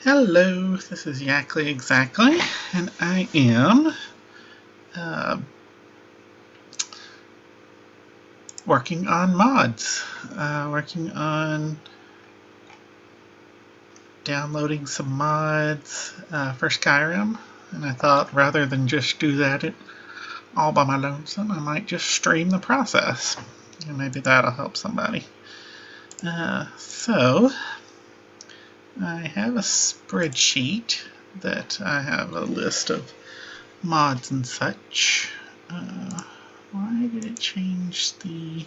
Hello, this is Yakly exactly, and I am uh, working on mods, working on downloading some mods for Skyrim, and I thought rather than just do that all by my lonesome, I might just stream the process, and maybe that'll help somebody. So I have a spreadsheet that I have a list of mods and such. Why did it change the...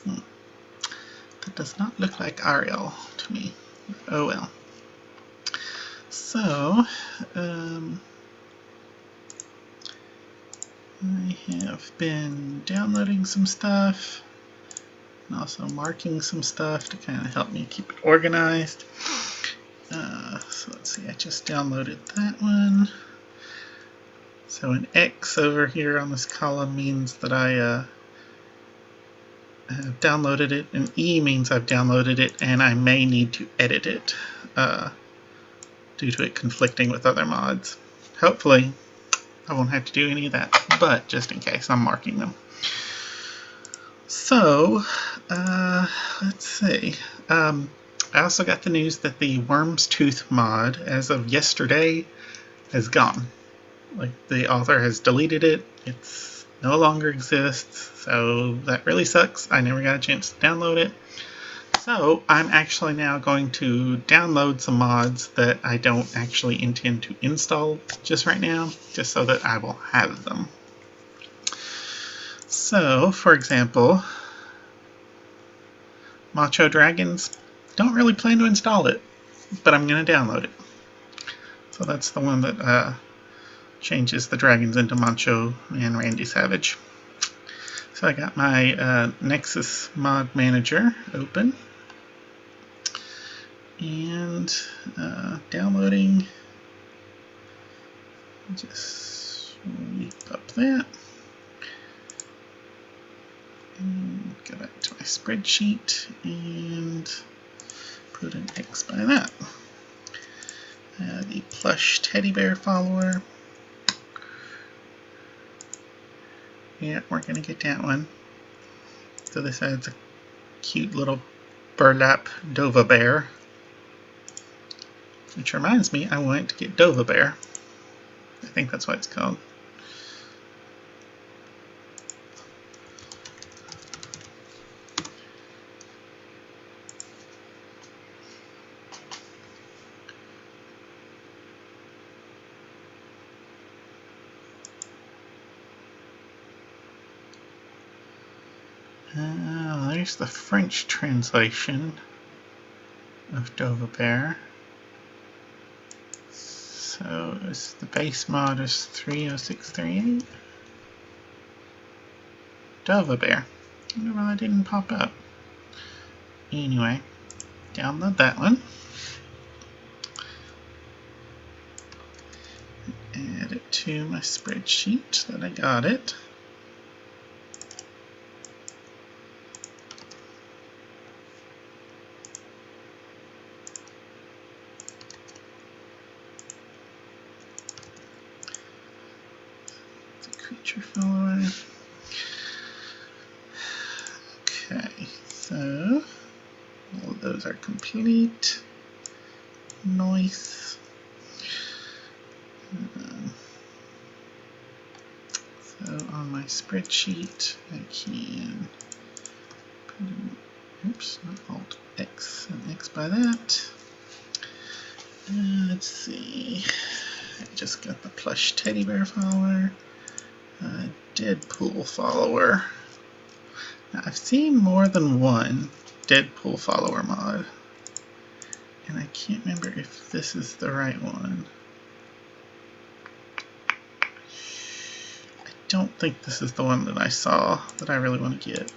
That does not look like Ariel to me. Oh well. So, I have been downloading some stuff and also marking some stuff to kind of help me keep it organized. So let's see, I just downloaded that one. So an X over here on this column means that I have downloaded it. An E means I've downloaded it and I may need to edit it due to it conflicting with other mods. Hopefully I won't have to do any of that, but just in case, I'm marking them. So, let's see. I also got the news that the Worm's Tooth mod, as of yesterday, has gone. Like, the author has deleted it. It's no longer exists, so that really sucks. I never got a chance to download it. So I'm actually now going to download some mods that I don't actually intend to install just right now, just so that I will have them. So, for example, Macho Dragons, don't really plan to install it, but I'm going to download it. So that's the one that changes the dragons into Macho and Randy Savage. So I got my Nexus mod manager open and downloading. Just sweep up that and go back to my spreadsheet and put an X by that. The plush teddy bear follower. Yeah, we're gonna get that one. So this adds a cute little burlap Dova bear. Which reminds me, I wanted to get Dova bear. I think that's what it's called. There's the French translation of Dova bear. So the base mod is 30638. Dova bear. I wonder why that didn't pop up. Anyway, download that one. Add it to my spreadsheet that I got it. Creature follower. Okay, so all of those are complete. Nice. So on my spreadsheet, I can put in, oops, not Alt X, and X by that. Let's see. I just got the plush teddy bear follower. Deadpool follower. Now, I've seen more than one Deadpool follower mod, and I can't remember if this is the right one. I don't think this is the one that I saw that I really want to get.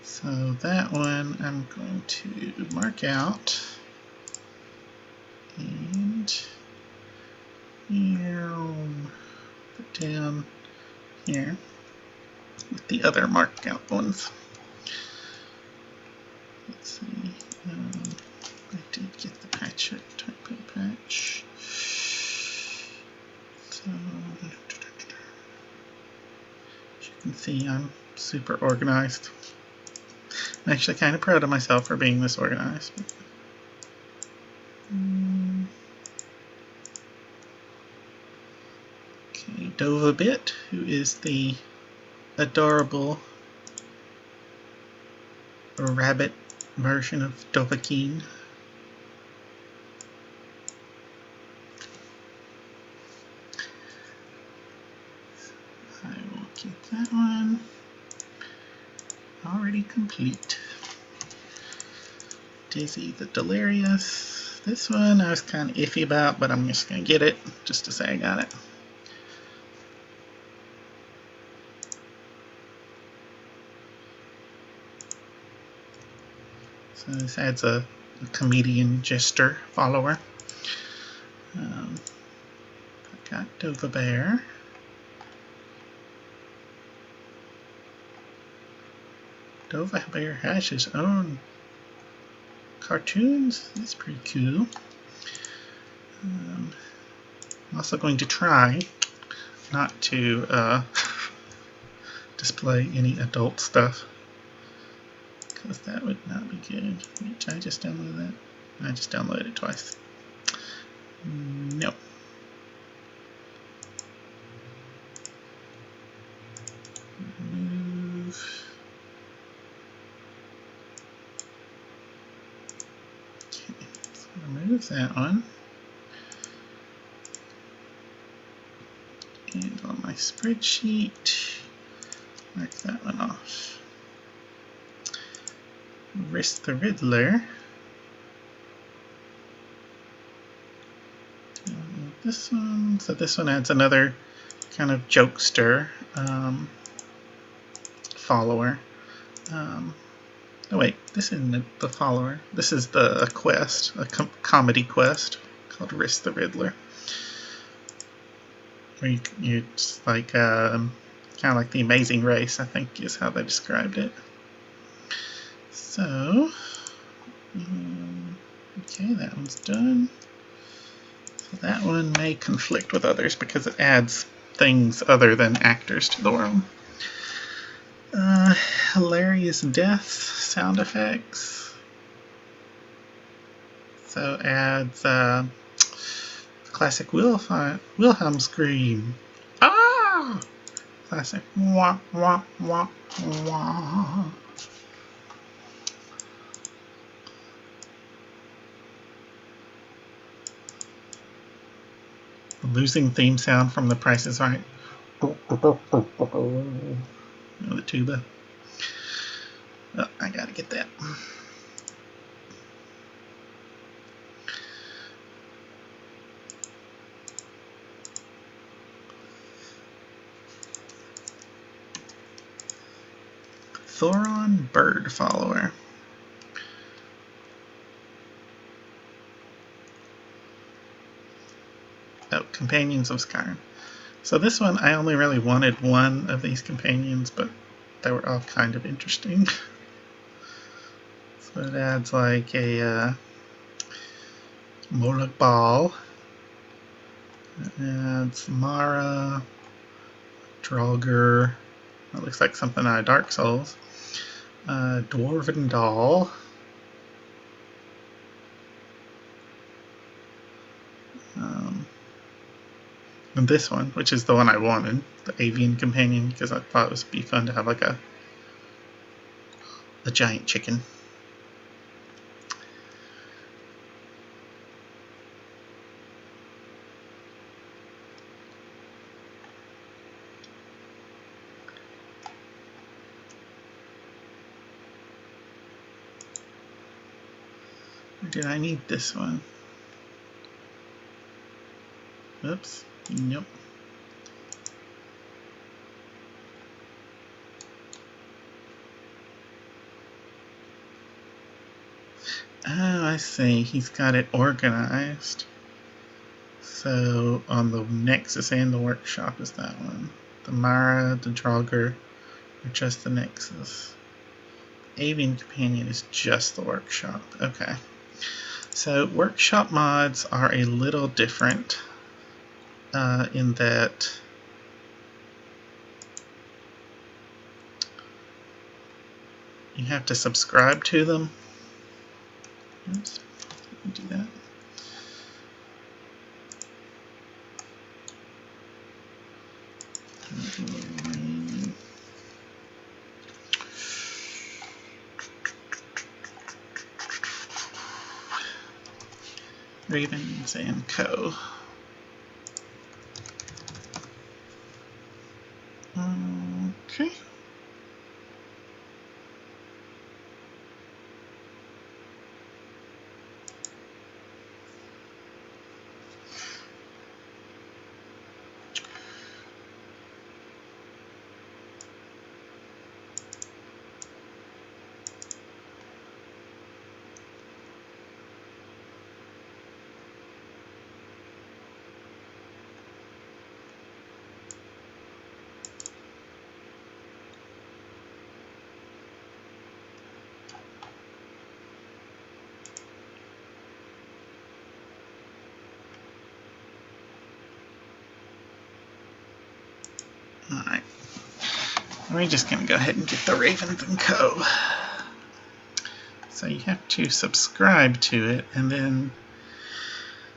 So that one I'm going to mark out and down here with the other marked out ones. Let's see. I did get the patch typo patch. So, as you can see, I'm super organized. I'm actually kind of proud of myself for being this organized. Okay, Dovabit, who is the adorable rabbit version of Dovahkiin. I will keep that one. Already complete. Dizzy the Delirious. This one I was kind of iffy about, but I'm just going to get it just to say I got it. So this adds a comedian jester follower. I've got Dova Bear. Dova Bear has his own cartoons. That's pretty cool. I'm also going to try not to display any adult stuff, because that would not be good. Did I just download that? I just downloaded it twice. No. Move. Okay, so remove that one. And on my spreadsheet, mark that one off. Risk the Riddler. This one, so this one adds another kind of jokester follower. Oh wait, this isn't the follower. This is the quest, a comedy quest called Risk the Riddler. Where it's like kind of like The Amazing Race, I think is how they described it. So, okay, that one's done. So that one may conflict with others because it adds things other than actors to the world. Hilarious death sound effects. So adds classic Wilhelm scream. Ah! Classic wah wah wah wah. The losing theme sound from The Price is Right. The tuba. Oh, I gotta get that. Thoron Bird Follower. Oh, Companions of Skyrim. So this one, I only really wanted one of these companions, but they were all kind of interesting. So it adds like a Moloch Ball. It adds Mara, Draugr. That looks like something out of Dark Souls. Dwarven Doll. And this one, which is the one I wanted, the Avian Companion, because I thought it would be fun to have like a giant chicken. Or did I need this one? Oops. Nope. Oh, I see. He's got it organized. So on the Nexus and the Workshop is that one. The Mara, the Draugr are just the Nexus. Avian Companion is just the Workshop. Okay. So Workshop mods are a little different in that you have to subscribe to them. Oops, do that. Ravens and Co. Okay. Alright, we're just going to go ahead and get the Ravens and Co. So you have to subscribe to it, and then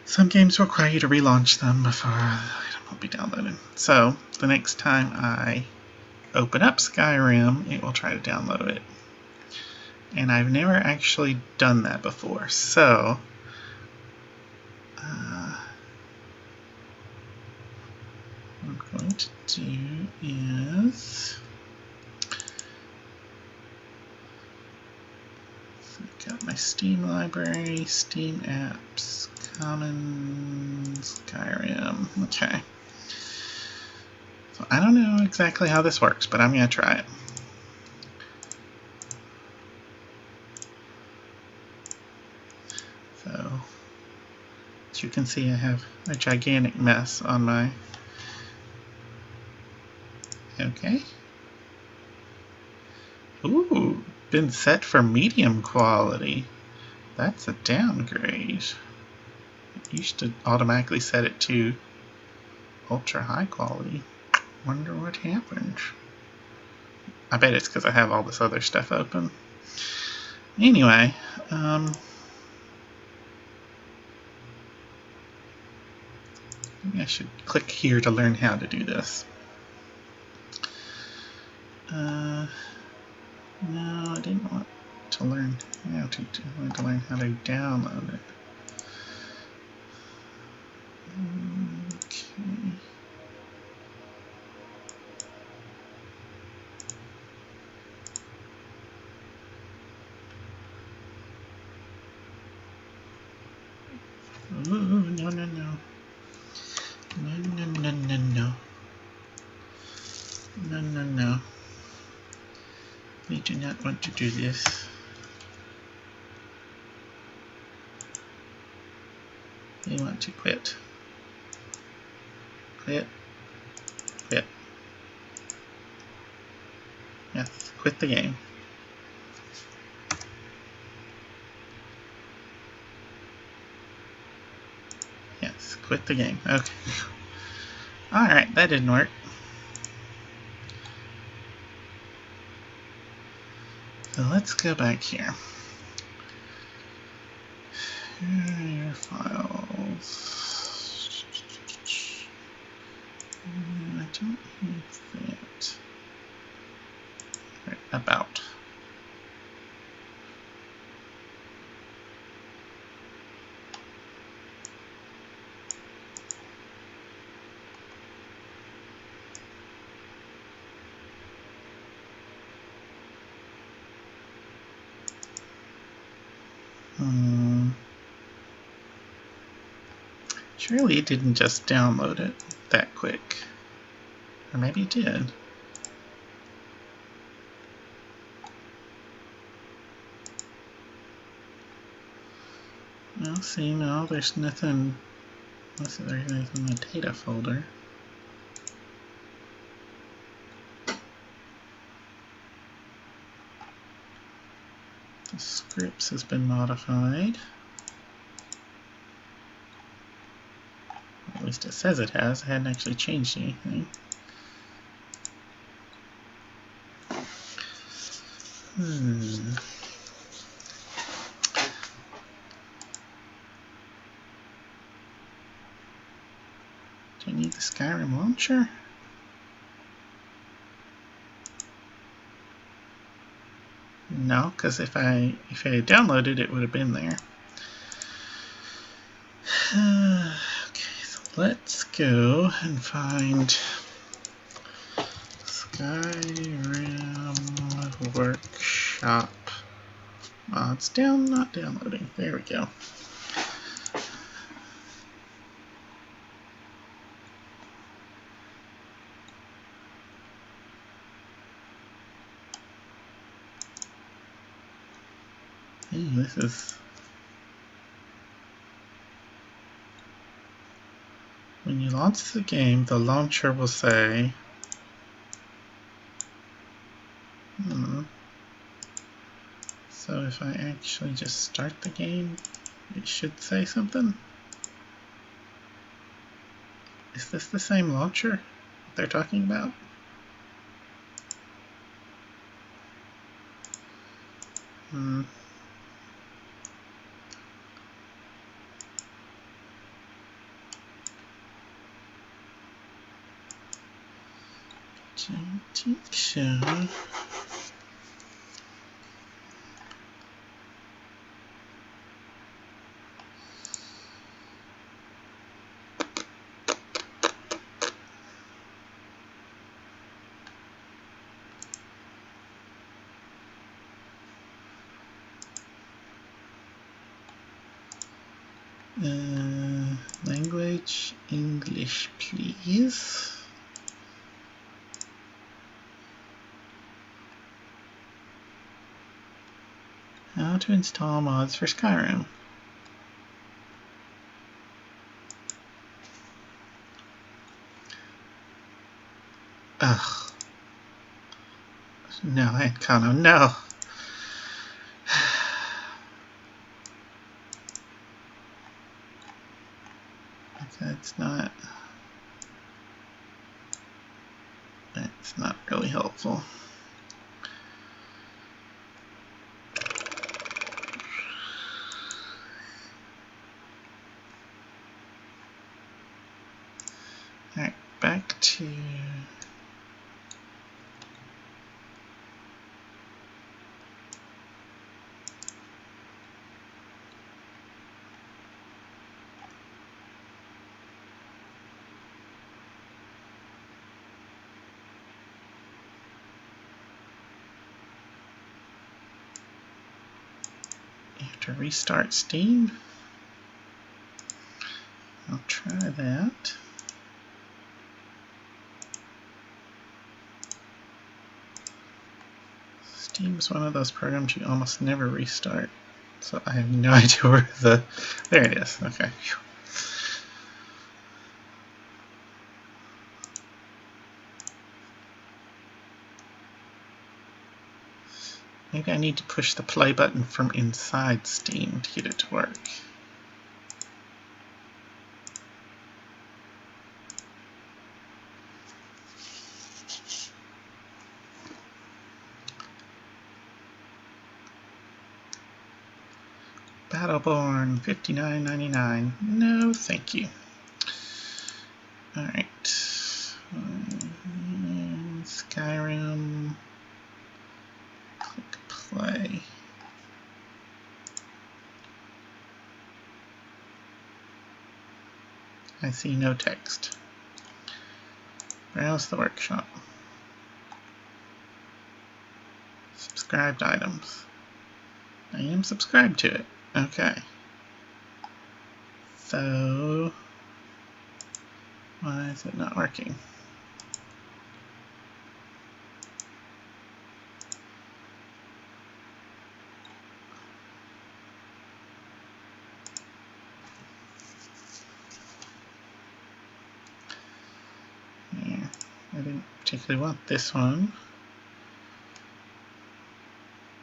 some games require you to relaunch them before the item will be downloaded. So the next time I open up Skyrim, it will try to download it. And I've never actually done that before, so what I'm going to do is, so I've got my Steam library, Steam apps, Commons, Skyrim. Okay. So I don't know exactly how this works, but I'm going to try it. So, as you can see, I have a gigantic mess on my... Okay. Ooh, been set for medium quality. That's a downgrade. It used to automatically set it to ultra high quality. Wonder what happened. I bet it's because I have all this other stuff open. Anyway, maybe I should click here to learn how to do this. No, I didn't want to learn how to. I wanted to learn how to download it. Okay. Ooh, no, no, no. No, no, no, no, no. No, no, no. We do not want to do this. We want to quit. Quit. Quit. Yes, quit the game. Yes, quit the game. Okay. Alright, that didn't work. So let's go back here. Here are your files. I don't need that. Right, about. Surely it didn't just download it that quick. Or maybe it did. Well, see, no, there's nothing Unless there's anything in the data folder. The scripts has been modified. At least it says it has. I hadn't actually changed anything. Do I need the Skyrim launcher? No, because if I had downloaded it, it would have been there. Okay, so let's go and find Skyrim Workshop mods. Not downloading. There we go. Hey, this is... When you launch the game, the launcher will say... So if I actually just start the game, it should say something. Is this the same launcher they're talking about? Sure. Language, English, please. How to install mods for Skyrim. Ugh. No, Encano, no. That's not really helpful. Alright, back to to restart Steam. I'll try that. Steam's one of those programs you almost never restart. So I have no idea where the... There it is. Okay. Maybe I need to push the play button from inside Steam to get it to work. Battleborn, $59.99. No, thank you. Alright. Skyrim. Click play. I see no text. Browse the workshop. Subscribed items. I am subscribed to it. Okay. So, why is it not working? particularly want this one,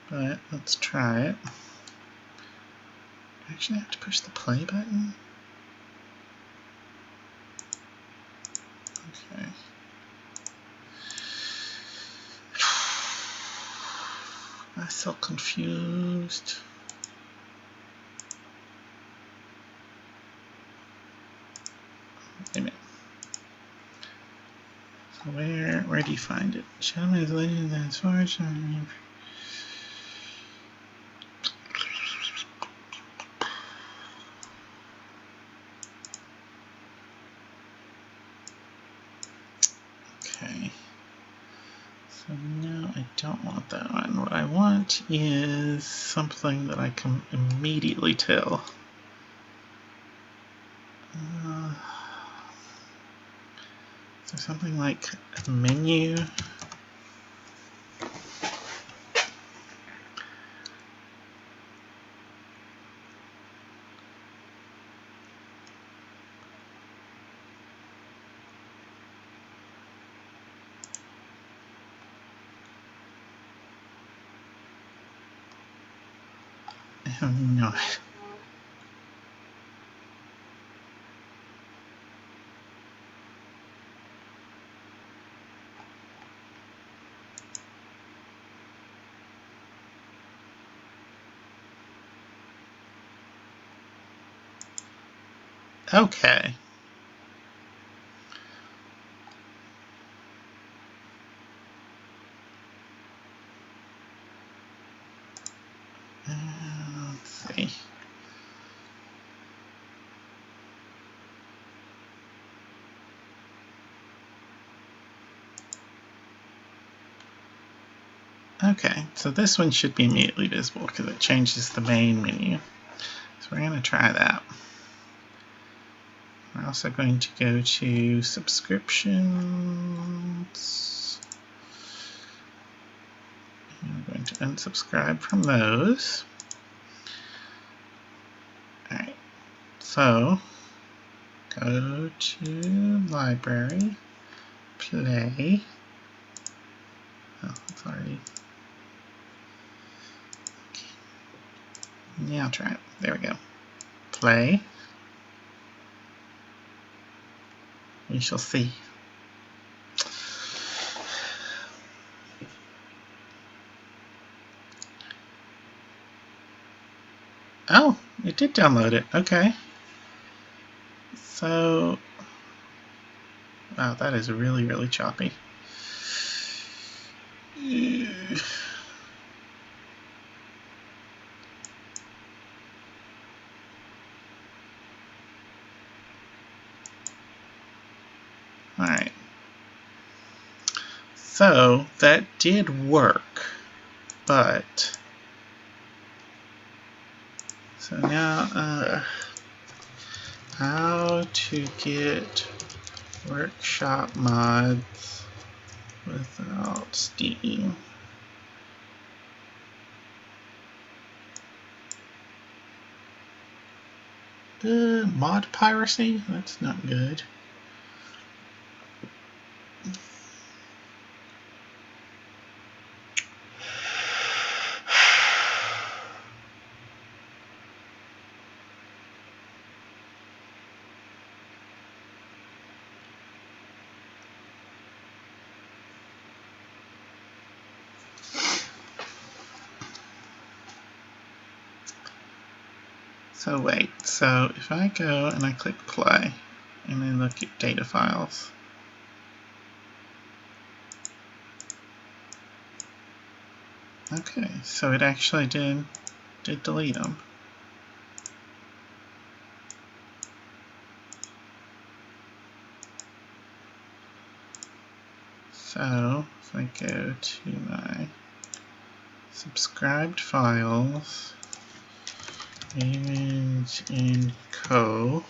but let's try it. I actually have to push the play button. Okay. I'm so confused. Wait a minute. So where do you find it? Show me the lady that's forged. Okay. So no, I don't want that one. What I want is something that I can immediately tell. Is there something like a menu? I have no idea. Okay. Let's see. Okay, so this one should be immediately visible because it changes the main menu. So we're going to try that. We're also going to go to subscriptions. I'm going to unsubscribe from those. Alright, so go to library, play. Oh, it's already. Okay. Now try it. There we go. Play. We shall see. Oh, it did download it. Okay. So, wow, that is really, really choppy. Alright. So, that did work, but so now, how to get workshop mods without Steam? Mod piracy? That's not good. So wait, so if I go and I click play and then look at data files, okay, so it actually did delete them. So if I go to my subscribed files, image in co,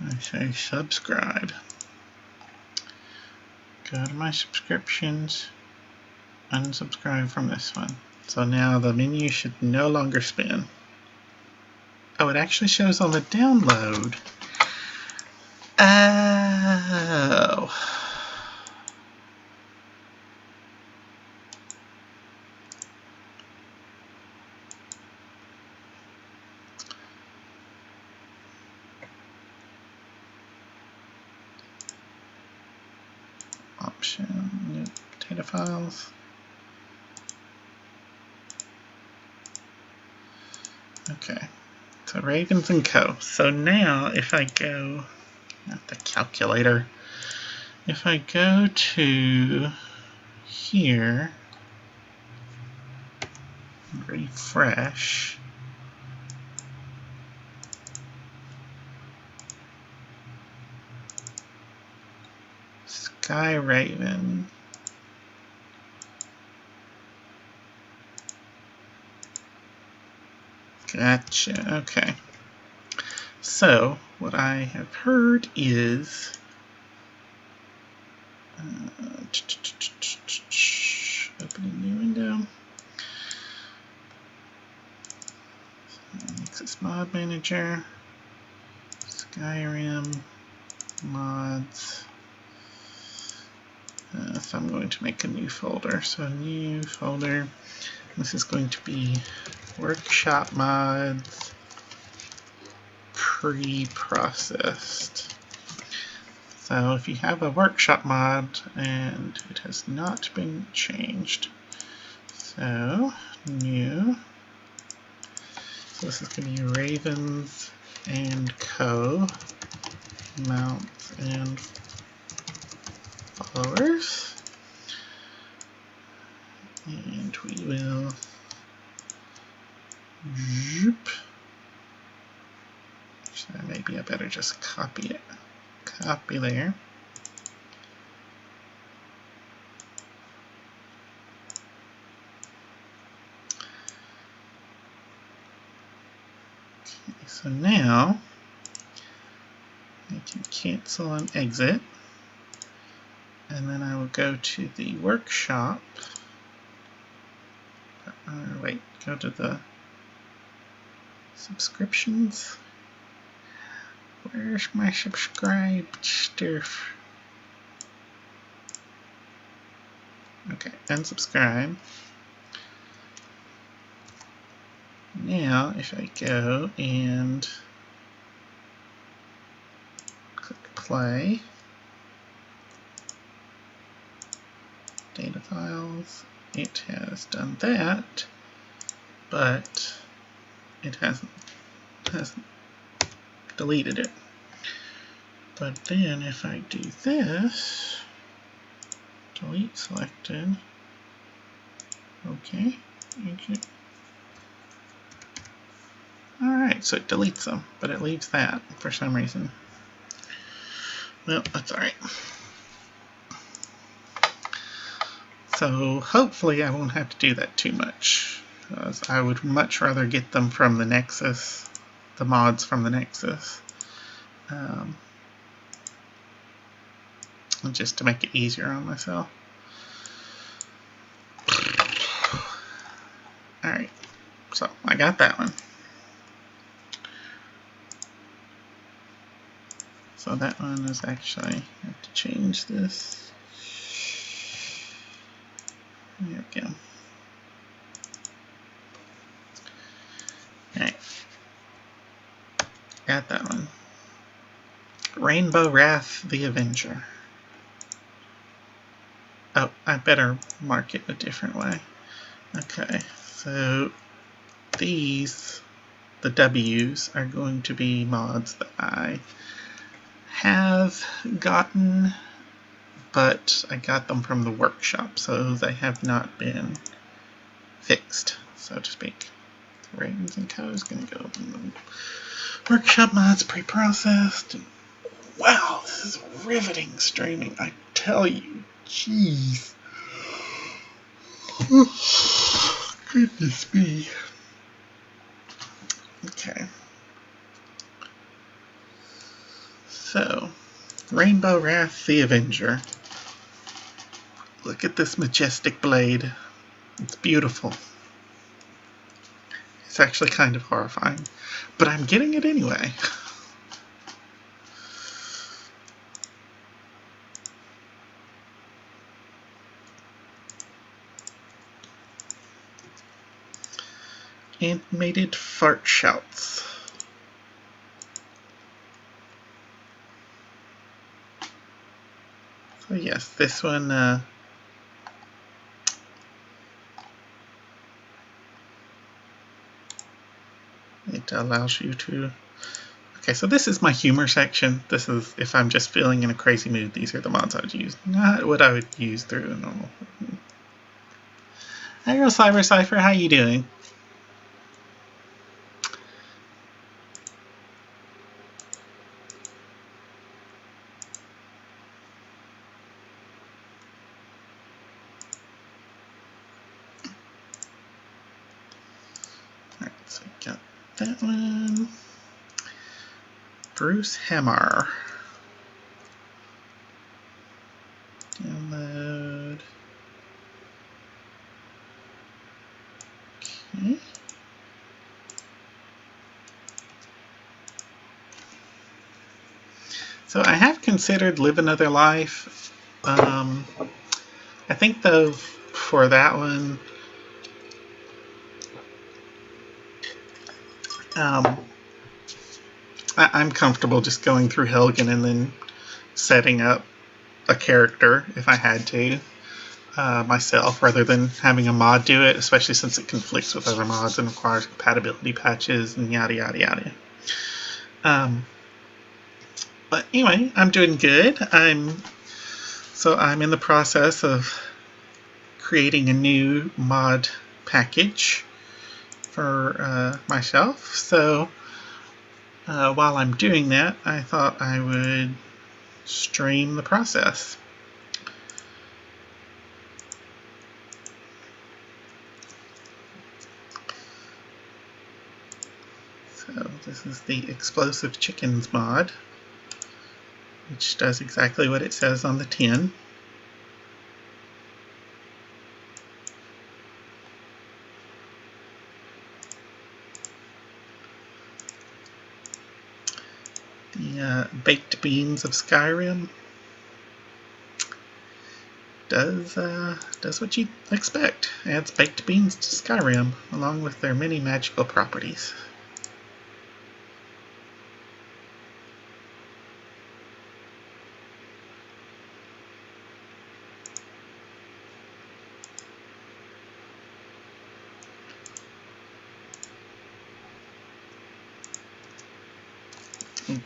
I say subscribe. Go to my subscriptions, unsubscribe from this one. So now the menu should no longer spin. Oh, it actually shows on the download. Oh. Option, new data files. Okay, so Ravens and Co. So now if I go, not the calculator, if I go to here, refresh, Skyrim. Gotcha, okay. So, what I have heard is open a new window. Access Mod Manager, Skyrim, mods. So I'm going to make a new folder. So new folder. This is going to be workshop mods pre-processed. So if you have a workshop mod and it has not been changed, so new. So this is going to be Ravens and Co. mounts and followers. And we will zoop. So maybe I better just copy it. Copy there. Okay, so now I can cancel and exit. And then I will go to the workshop. Wait, go to the subscriptions. Where's my subscribed stuff? Okay, unsubscribe. Now, if I go and click play, data files, it has done that, but it hasn't deleted it. But then if I do this, delete selected, okay, alright, so it deletes them, but it leaves that for some reason. Well, that's alright. So hopefully I won't have to do that too much, because I would much rather get them from the Nexus, the mods from the Nexus, just to make it easier on myself. Alright, so I got that one. So that one is actually, I have to change this. There we go. Alright. Got that one. Rainbow Wrath the Avenger. Oh, I better mark it a different way. Okay, so these, the W's, are going to be mods that I have gotten, but I got them from the workshop, so they have not been fixed, so to speak. Ravens and Co. is going to go in the workshop mods pre-processed. Wow, this is riveting streaming, I tell you. Jeez. Goodness me. Okay. So, Rainbow Wrath the Avenger. Look at this majestic blade. It's beautiful. It's actually kind of horrifying, but I'm getting it anyway. Animated fart shouts. So yes, this one it allows you to. Okay, so this is my humor section. This is if I'm just feeling in a crazy mood. These are the mods I would use, not what I would use through a normal. Hey, girl, Cyber Cypher, how you doing? Alright, so we got that one. Bruce Hammer. Download. Okay. So I have considered Live Another Life. I think though for that one, I'm comfortable just going through Helgen and then setting up a character if I had to myself, rather than having a mod do it, especially since it conflicts with other mods and requires compatibility patches and yada yada yada. But anyway, I'm doing good. I'm in the process of creating a new mod package for myself. So while I'm doing that, I thought I would stream the process. So this is the Explosive Chickens mod, which does exactly what it says on the tin. The Baked Beans of Skyrim does what you'd expect. Adds baked beans to Skyrim, along with their many magical properties.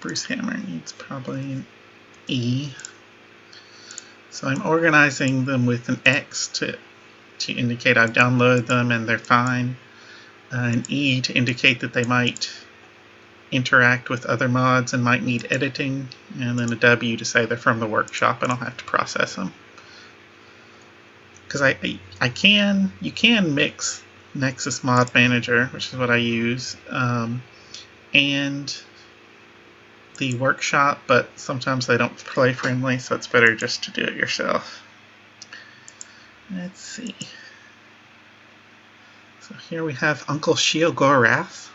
Bruce Hammer needs probably an E. So I'm organizing them with an X to indicate I've downloaded them and they're fine. An E to indicate that they might interact with other mods and might need editing. And then a W to say they're from the workshop and I'll have to process them. Because you can mix Nexus Mod Manager, which is what I use, and the workshop, but sometimes they don't play friendly, so it's better just to do it yourself. Let's see. So here we have Uncle Sheogorath,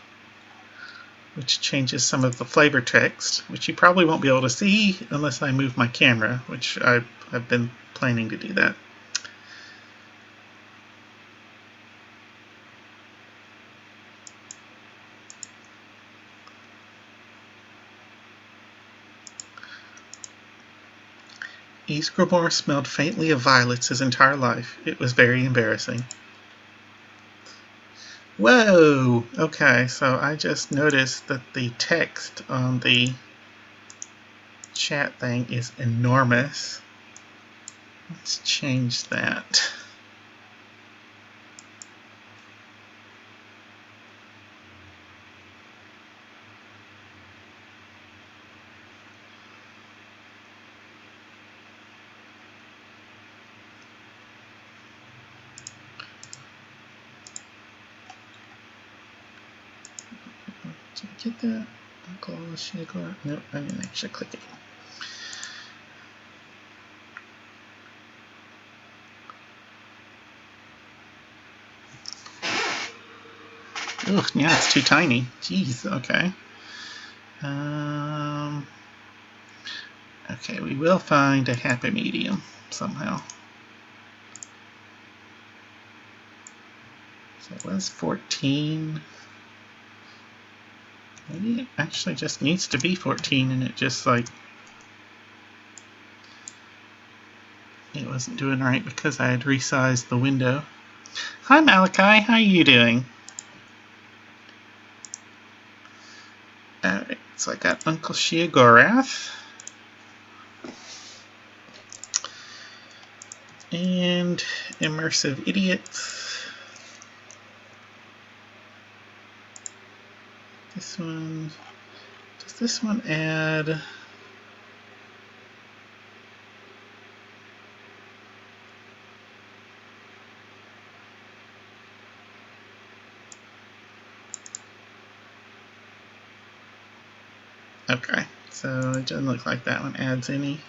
which changes some of the flavor text, which you probably won't be able to see unless I move my camera, which I've been planning to do that. Ysgramor smelled faintly of violets his entire life. It was very embarrassing. Whoa! Okay, so I just noticed that the text on the chat thing is enormous. Let's change that. Did I get that? Uncle Shigor? Nope, I didn't actually click it. Ugh, yeah, it's too tiny. Jeez, okay. Okay, we will find a happy medium somehow. So it was 14. Maybe it actually just needs to be 14 and it just like it wasn't doing right because I had resized the window. Hi Malachi, how are you doing? Alright, so I got Uncle Sheogorath. And Immersive Idiots. This one, does this one add? Okay, so it doesn't look like that one adds any.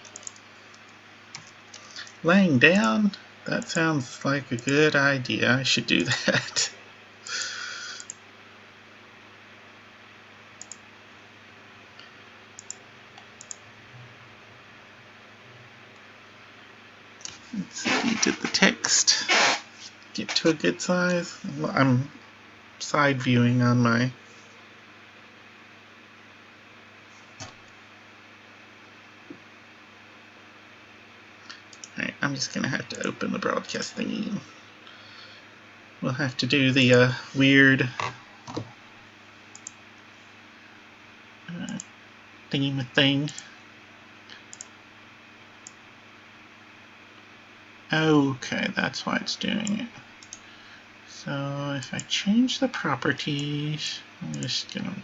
Laying down, that sounds like a good idea. I should do that. Let's see, did the text get to a good size? I'm side viewing on my... Alright, I'm just going to have to open the broadcast thingy. We'll have to do the weird thingy-ma-thing. Okay, that's why it's doing it. So if I change the properties, I'm just going to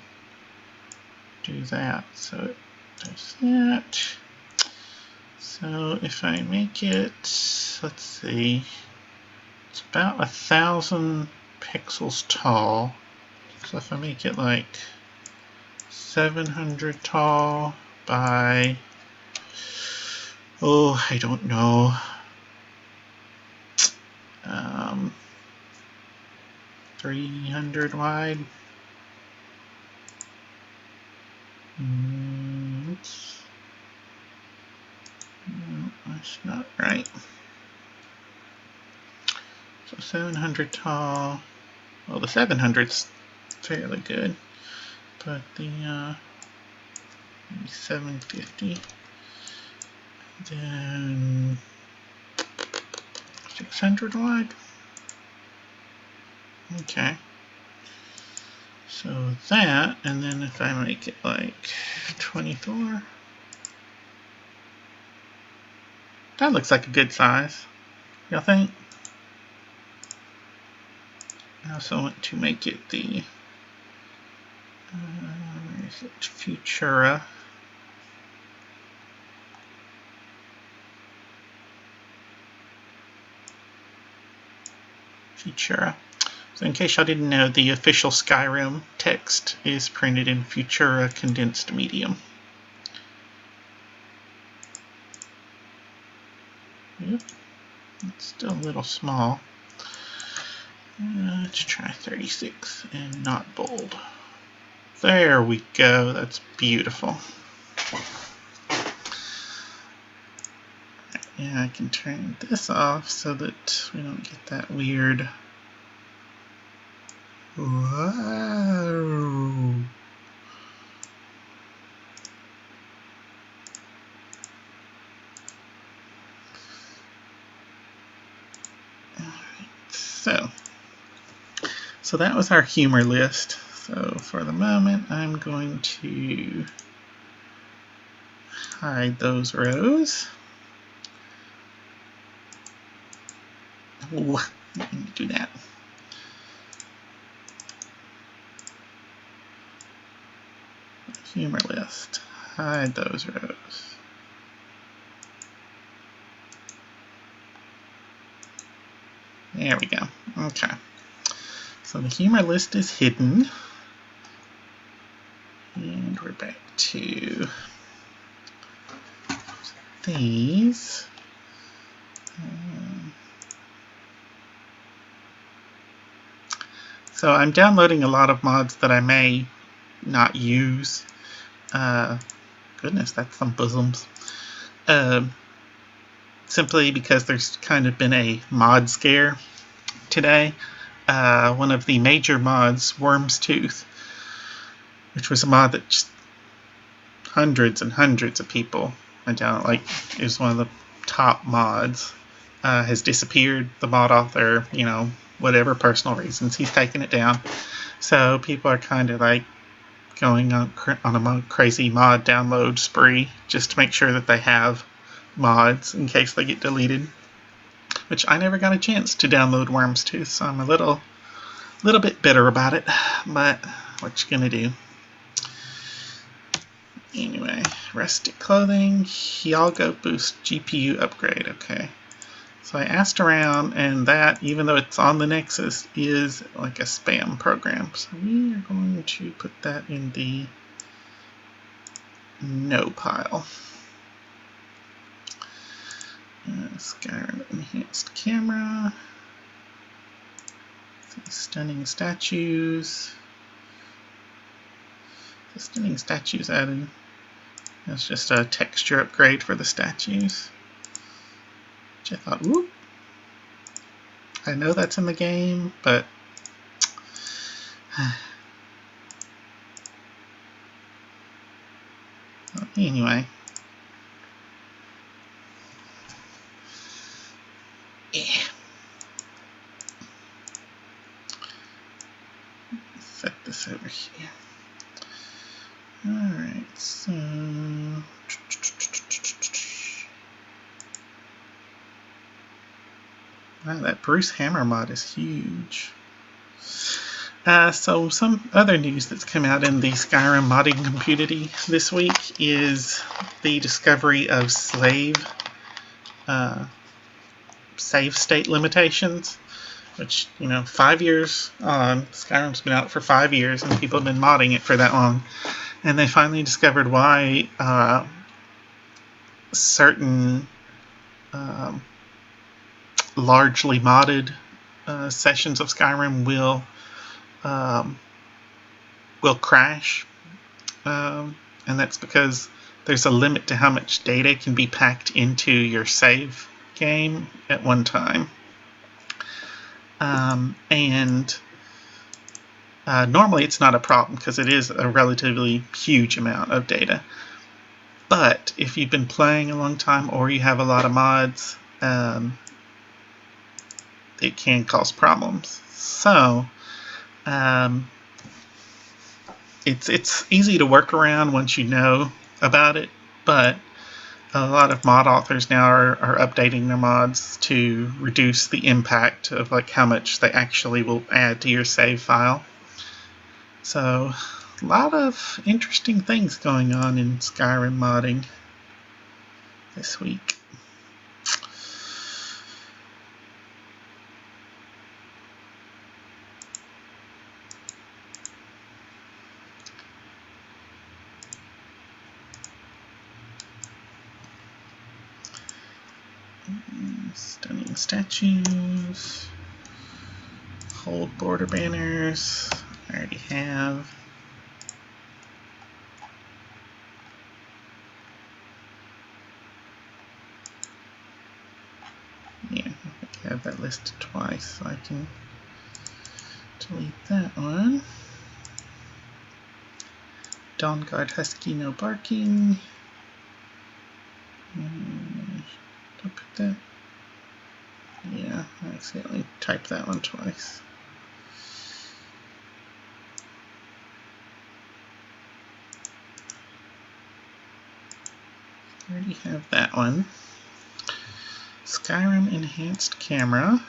do that. So it does that. So if I make it, let's see, it's about 1,000 pixels tall. So if I make it like 700 tall by, oh, I don't know, 300 wide. No, that's not right. So 700 tall. Well, the 700's fairly good, but the 750, then 600 wide. Okay. So that, and then if I make it like 24, that looks like a good size. Y'all think? I also want to make it the where is it? Futura. Futura. So in case y'all didn't know, the official Skyrim text is printed in Futura condensed medium. Yep, it's still a little small. Let's try 36 and not bold. There we go, that's beautiful. Yeah, I can turn this off so that we don't get that weird. Whoa. So that was our humor list. So for the moment, I'm going to hide those rows. Oh, let me do that. Humor list. Hide those rows. There we go. Okay. So the humor list is hidden. And we're back to these. So I'm downloading a lot of mods that I may not use. Goodness, that's some bosoms. Simply because there's kind of been a mod scare today. one of the major mods, Worm's Tooth, which was a mod that just hundreds and hundreds of people went down. Like, it was one of the top mods. Has disappeared. The mod author, whatever personal reasons, he's taken it down. So people are kind of like going on a crazy mod download spree just to make sure that they have mods in case they get deleted. Which I never got a chance to download Worm's Tooth, so I'm a little bit bitter about it. But what you gonna do? Anyway, rustic clothing, Hyago boost GPU upgrade. Okay. So I asked around, and that, even though it's on the Nexus, is like a spam program. So we are going to put that in the no pile. Skyrim enhanced camera. Stunning statues. The stunning statues added. That's just a texture upgrade for the statues. Which I thought, whoop. I know that's in the game, but anyway. Yeah. Set this over here. Alright, so wow, that Bruce Hammer mod is huge. So some other news that's come out in the Skyrim modding community this week is the discovery of save state limitations, which, 5 years on. Skyrim's been out for 5 years and people have been modding it for that long. And they finally discovered why certain largely modded sessions of Skyrim will crash, and that's because there's a limit to how much data can be packed into your save game at one time. Normally it's not a problem because it is a relatively huge amount of data. But if you've been playing a long time or you have a lot of mods, it can cause problems. So it's easy to work around once you know about it, but a lot of mod authors now are updating their mods to reduce the impact of like how much they actually will add to your save file. So a lot of interesting things going on in Skyrim modding this week. Stunning statues. Hold border banners. I already have. Yeah, I have that listed twice, so I can delete that one. Dawnguard Husky, no barking. Did I put that? Yeah, I accidentally typed that one twice. I already have that one. Skyrim enhanced camera.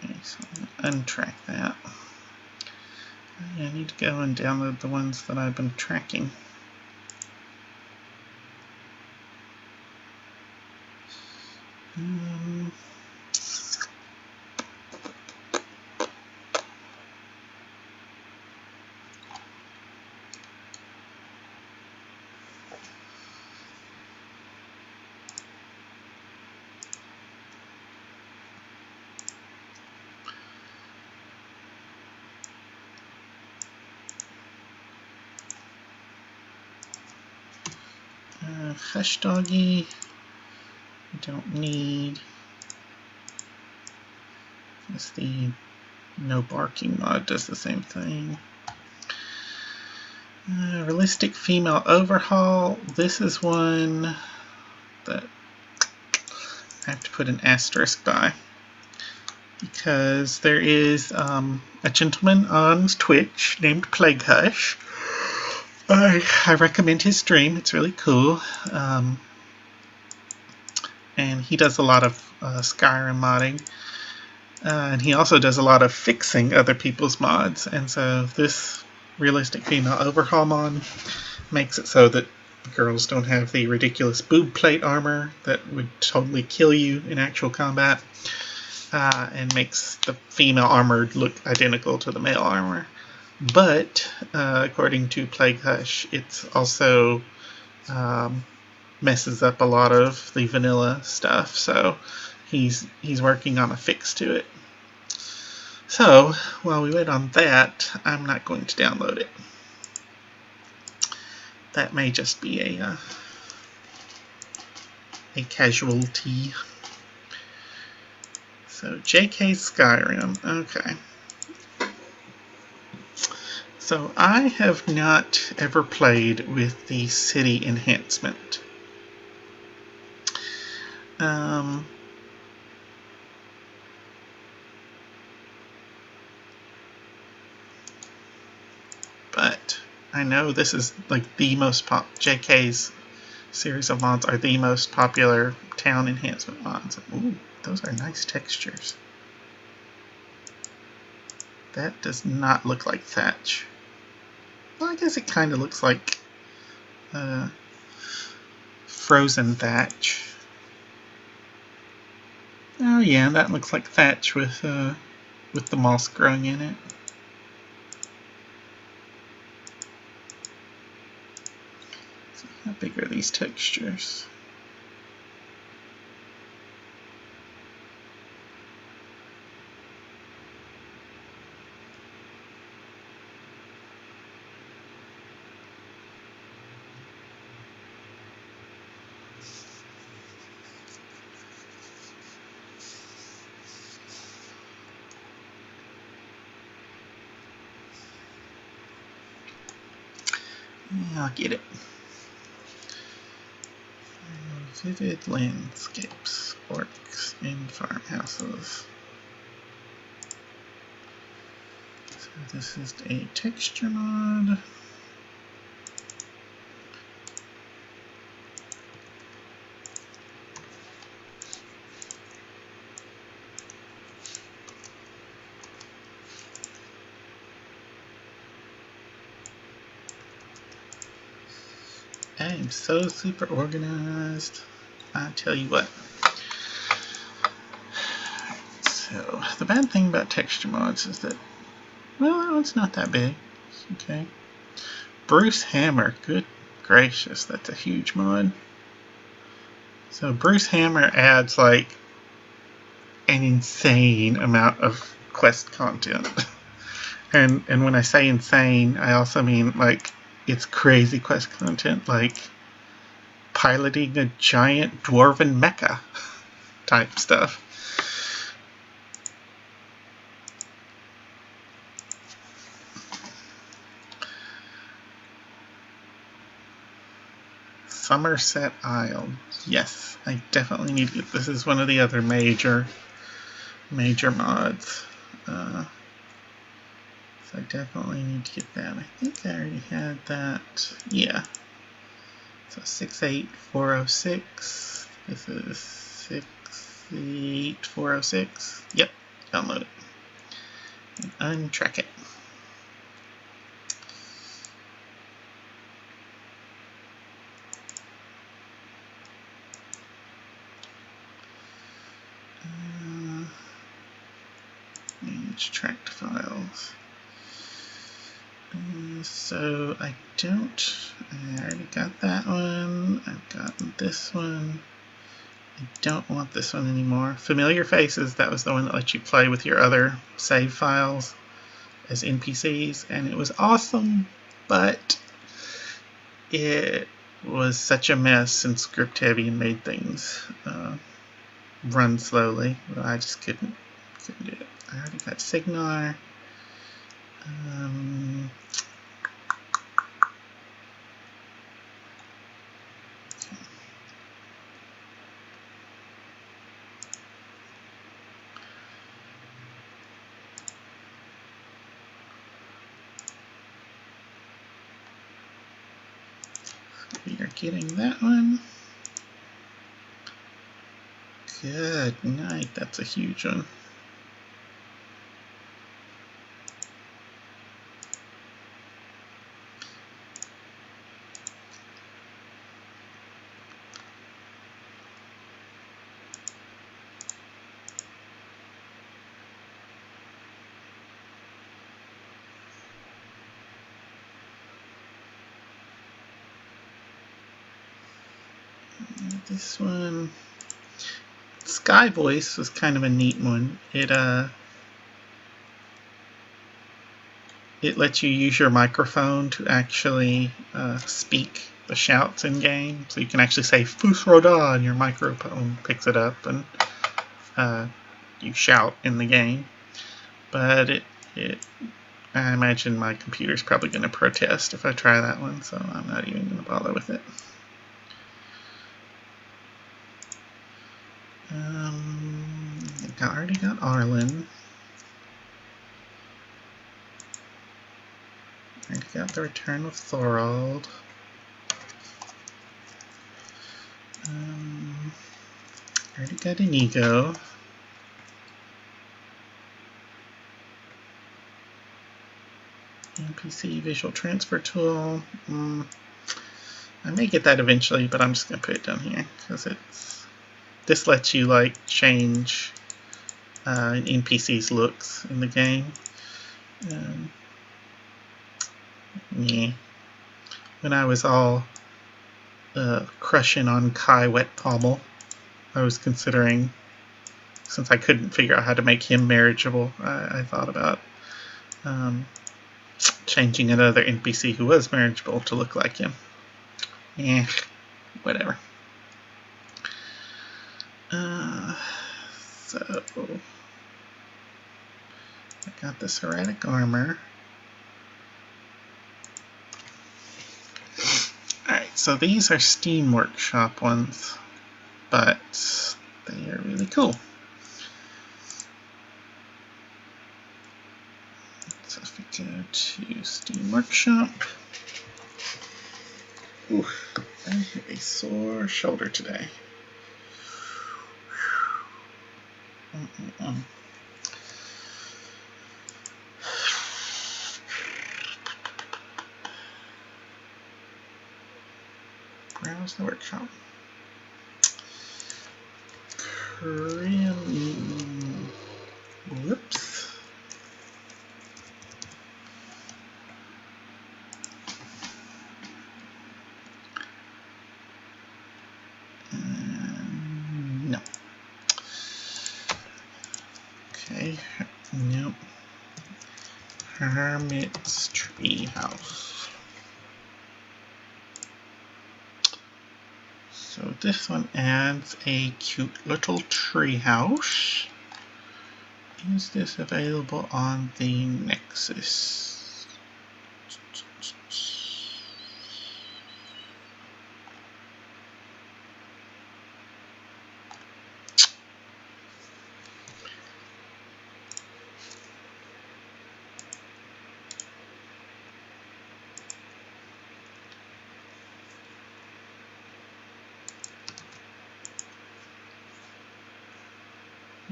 Okay, so I'm going to untrack that. I need to go and download the ones that I've been tracking. Hush Doggy. Don't need. It's the no barking mod does the same thing. Realistic female overhaul. This is one that I have to put an asterisk by because there is a gentleman on Twitch named Plague Hush. I recommend his stream. It's really cool. And he does a lot of Skyrim modding. And he also does a lot of fixing other people's mods. And so this realistic female overhaul mod makes it so that girls don't have the ridiculous boob plate armor that would totally kill you in actual combat. And makes the female armor look identical to the male armor. But, according to Plague Hush, it's also messes up a lot of the vanilla stuff, so he's working on a fix to it. So, while we wait on that, I'm not going to download it. That may just be a casualty. So, JK Skyrim, okay. So I have not ever played with the city enhancement. But I know this is like the most JK's series of mods are the most popular town enhancement mods. Ooh, those are nice textures. That does not look like thatch. Well, I guess it kind of looks like frozen thatch. Oh yeah, that looks like thatch with the moss growing in it. So how big are these textures? I'll get it. Vivid landscapes, orcs in farmhouses. So this is a texture mod. I'm so super organized. I tell you what. So the bad thing about texture mods is that, well, that one's not that big. Okay. Bruce Hammer. Good gracious, that's a huge mod. So Bruce Hammer adds like an insane amount of quest content. And when I say insane, I also mean like it's crazy quest content, like piloting a giant dwarven mecha type stuff. Somerset Isle. Yes, I definitely need to get this. Is one of the other major mods. So I definitely need to get that. I think I already had that. Yeah. So 68406. This is 68406. Yep. Download it. And untrack it. Manage tracked files. So I already got that one. I've gotten this one. I don't want this one anymore. Familiar Faces, that was the one that lets you play with your other save files as NPCs, and it was awesome, but it was such a mess and script heavy and made things run slowly. Well, I just couldn't do it. I already got Signar. We are getting that one. Good night. That's a huge one. This one, Sky Voice, was kind of a neat one. It lets you use your microphone to actually speak the shouts in game. So you can actually say "Fus Roda" and your microphone picks it up and you shout in the game. But I imagine my computer's probably going to protest if I try that one, so I'm not even going to bother with it. I already got Arlen. I already got the Return of Thorold. I already got Inigo. NPC Visual Transfer Tool. I may get that eventually, but I'm just going to put it down here because this lets you like change an NPC's looks in the game. Yeah. When I was all crushing on Kai Wet Pommel, I was considering, since I couldn't figure out how to make him marriageable, I thought about changing another NPC who was marriageable to look like him. Yeah, whatever. So I got this Heretic Armor. Alright, so these are Steam Workshop ones, but they are really cool. So if we go to Steam Workshop, ooh, I have a sore shoulder today. Browse the workshop. Whoops. No. Okay. Nope. Hermit's Treehouse. So this one adds a cute little treehouse. Is this available on the Nexus?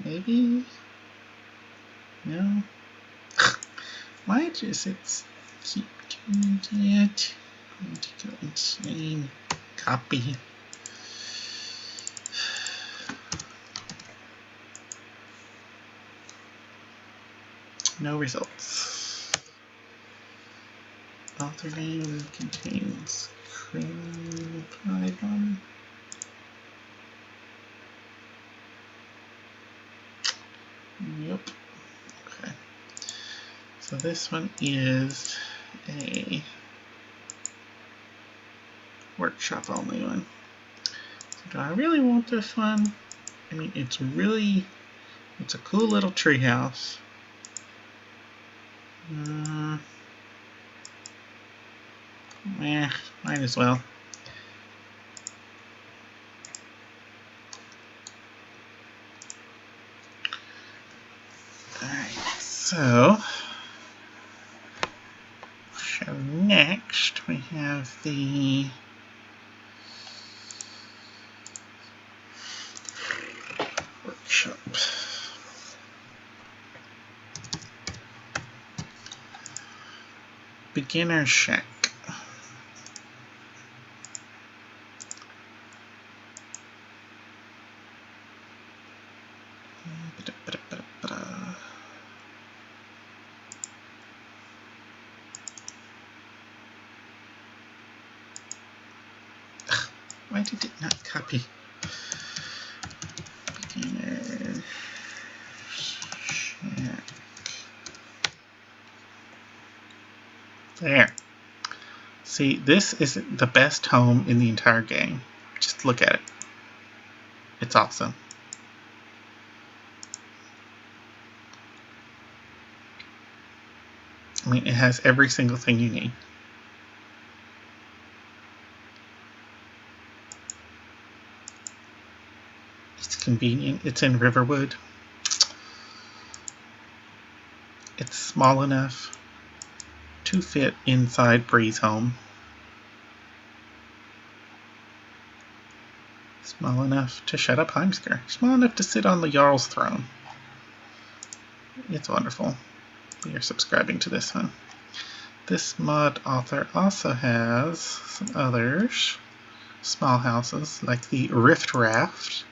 Maybe? No? Why does it keep doing that? I'm going to go insane. Copy. No results. Author name contains cream Python. Yep. Okay. So this one is a workshop only one. So do I really want this one? I mean, it's a cool little treehouse. Might as well. Alright, so next we have the workshop. Beginner shack. Why did it not copy? Beginner shack. There. See, this is the best home in the entire game. Just look at it. It's awesome. I mean, it has every single thing you need. It's convenient. It's in Riverwood. It's small enough to fit inside Bree's home. Small enough to shut up Heimskar. Small enough to sit on the Jarl's throne. It's wonderful. We are subscribing to this one. This mod author also has some others. Small houses, like the Rift Raft,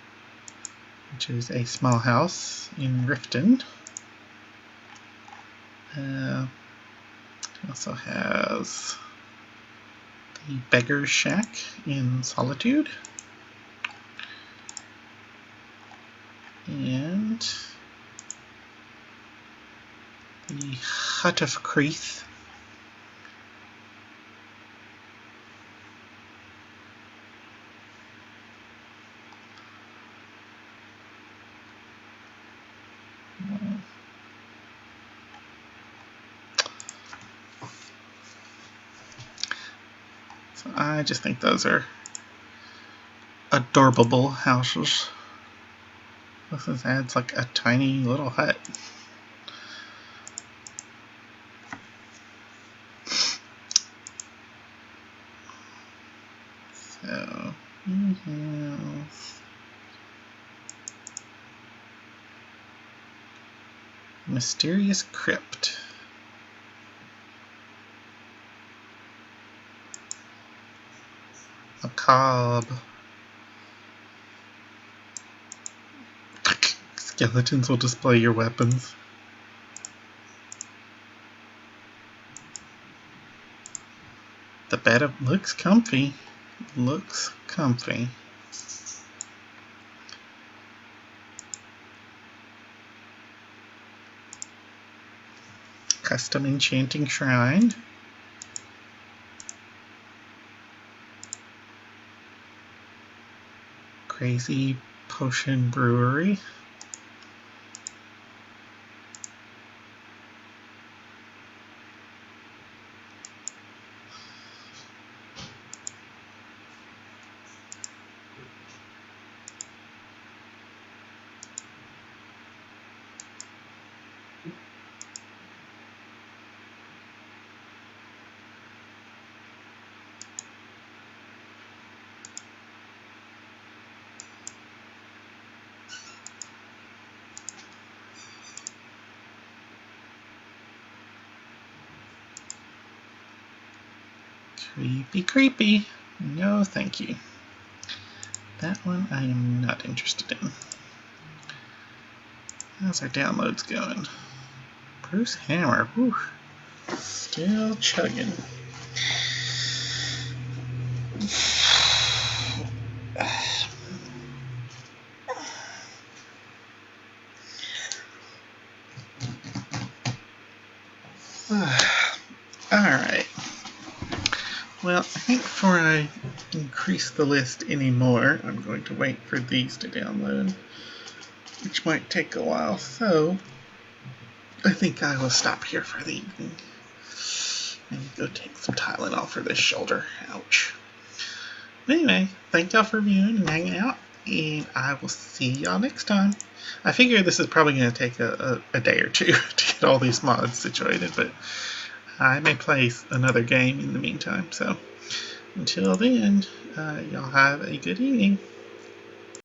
which is a small house in Riften. He also has the Beggar's Shack in Solitude. And the Hut of Creeth. So I just think those are adorable houses. This adds like a tiny little hut. So we have Mysterious Crypt. Macabre. Skeletons will display your weapons. The bed looks comfy. Looks comfy. Custom enchanting shrine. Crazy potion brewery. Creepy, creepy. No, thank you. That one I am not interested in. How's our downloads going? Bruce Hammer. Whew. Still chugging. Alright. Well, I think before I increase the list anymore, I'm going to wait for these to download, which might take a while. So I think I will stop here for the evening and go take some Tylenol for this shoulder. Ouch. Anyway, thank y'all for viewing and hanging out, and I will see y'all next time. I figure this is probably going to take a day or two to get all these mods situated, but I may play another game in the meantime. So until then, y'all have a good evening.